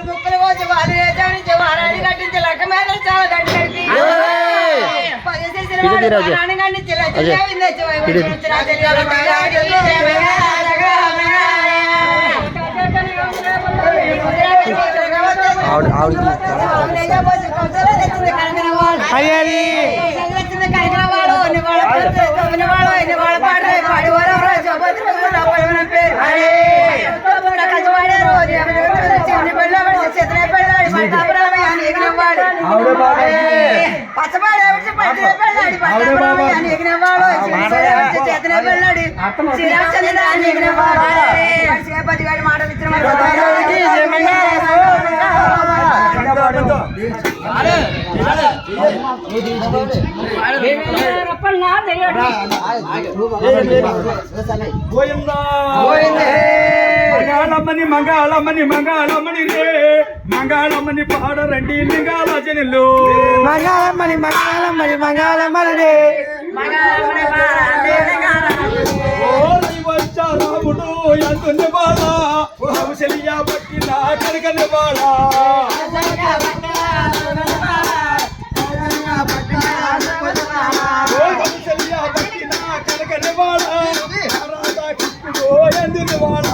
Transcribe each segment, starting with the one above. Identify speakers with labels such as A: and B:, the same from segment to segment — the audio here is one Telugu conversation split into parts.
A: ముక్కలు కోసి వాళ్ళు వారాన్ని కట్టించి లెక్క మీద చాలా గట్టి పచ్చబాడు ఎగినవాడు చేతనే పెళ్ళాడు పదిగాడి మాటలు ఇచ్చిన
B: మంగాళమ్మని మంగాళమ్మని మంగాళమ్మని రే మంగాళమ్మని పాడరండి లింగాల జనులు
C: మంగాళమ్మని మంగాళమ్మని మంగాళమ్మని రే
B: వచ్చా రాముడు ఎంతుంది బాళ కౌశల్యా పట్టిన కనకని బాళ కౌశల్యా పట్టిన కనకని బాళ రాధా కృష్ణుడు ఎందుని బాళ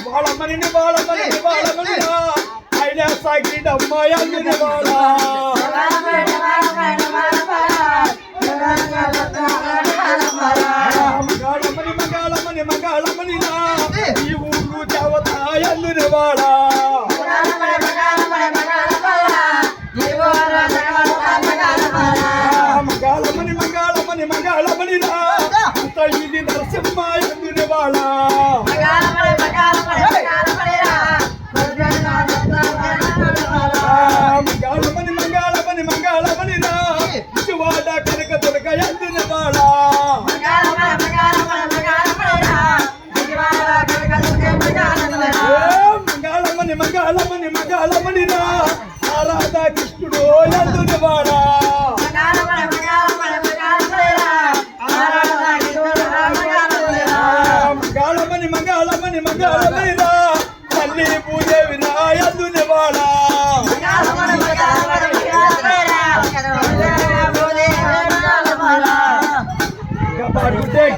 B: బాళమని బాళమని బాళమని అయినా సాగిడమ్మ ఎందుని బాళ మంగాళమని మంగాళమని మంగాళమని ఈ ఊరు దేవత ఎందుని బాళ మంగాళమని మంగాళమని మంగాళమని అంత ఇది నరసింహ ఎందుని బాళ మంగాళమని మంగాళమని మంగాళమని శివాడ కనక దుర్గ ఎందుని బాళ మంగాళమని మంగాళమని మంగాళమని రాధా కృష్ణుడు ఎందుని బాళ మంగాళమని మంగాళమని మంగాళమని తల్లి పూజ వినా ఎందుని బాళ